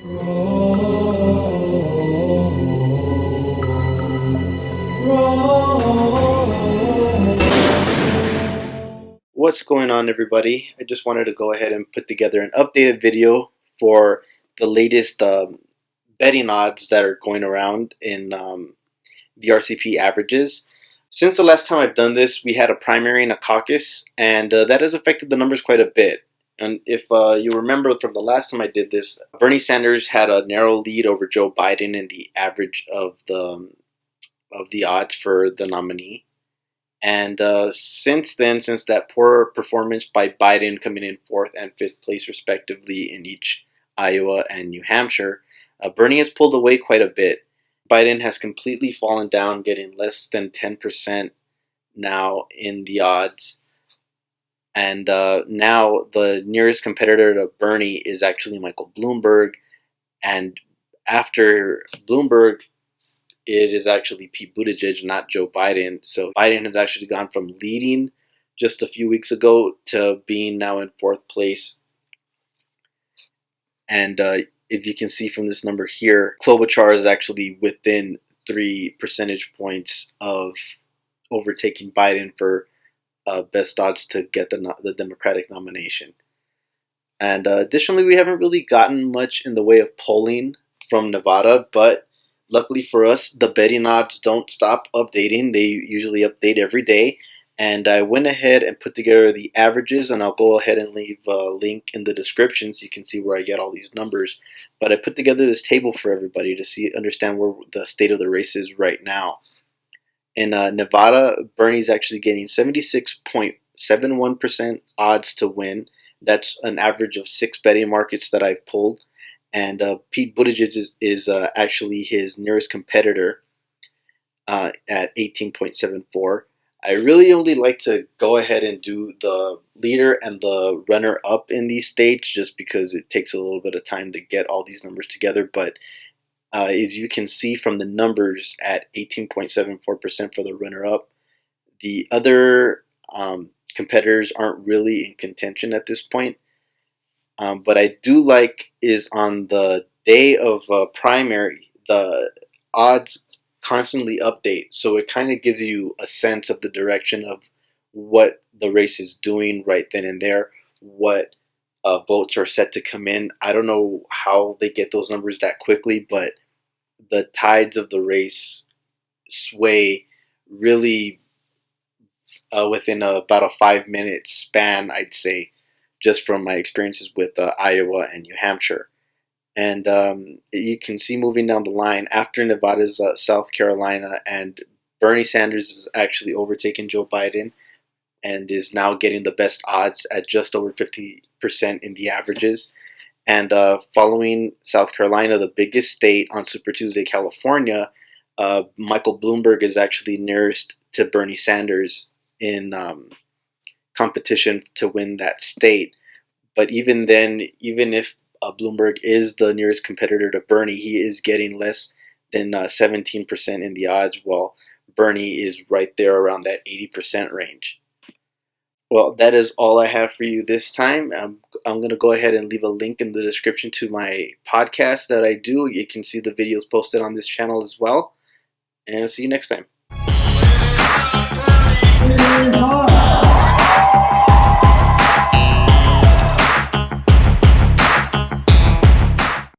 What's going on, everybody? I just wanted to go ahead and put together an updated video for the latest betting odds that are going around in the RCP averages. Since the last time I've done this, we had a primary and a caucus, and that has affected the numbers quite a bit. And if you remember from the last time I did this, Bernie Sanders had a narrow lead over Joe Biden in the average of the odds for the nominee. And since then, since that poor performance by Biden coming in 4th and 5th place respectively in each Iowa and New Hampshire, Bernie has pulled away quite a bit. Biden has completely fallen down, getting less than 10% now in the odds. And now the nearest competitor to Bernie is actually Michael Bloomberg. And after Bloomberg, it is actually Pete Buttigieg, not Joe Biden. So Biden has actually gone from leading just a few weeks ago to being now in 4th place. And if you can see from this number here, Klobuchar is actually within 3 percentage points of overtaking Biden for best odds to get the Democratic nomination. And additionally, we haven't really gotten much in the way of polling from Nevada, but luckily for us, the betting odds don't stop updating. They usually update every day. And I went ahead and put together the averages, and I'll go ahead and leave a link in the description so you can see where I get all these numbers. But I put together this table for everybody to understand where the state of the race is right now. In Nevada, Bernie's actually getting 76.71% odds to win. That's an average of 6 betting markets that I've pulled. And Pete Buttigieg is actually his nearest competitor at 18.74. I really only like to go ahead and do the leader and the runner-up in these states just because it takes a little bit of time to get all these numbers together. But as you can see from the numbers at 18.74% for the runner-up, the other competitors aren't really in contention at this point. But I do like is on the day of primary, the odds constantly update. So it kind of gives you a sense of the direction of what the race is doing right then and there, what votes are set to come in. I don't know how they get those numbers that quickly, but the tides of the race sway really within about a 5-minute span, I'd say, just from my experiences with Iowa and New Hampshire. And you can see moving down the line, after Nevada's South Carolina, and Bernie Sanders is actually overtaking Joe Biden and is now getting the best odds at just over 50% in the averages. And following South Carolina, the biggest state on Super Tuesday, California, Michael Bloomberg is actually nearest to Bernie Sanders in competition to win that state. But even then, even if Bloomberg is the nearest competitor to Bernie, he is getting less than 17% in the odds, while Bernie is right there around that 80% range. Well, that is all I have for you this time. I'm going to go ahead and leave a link in the description to my podcast that I do. You can see the videos posted on this channel as well. And I'll see you next time.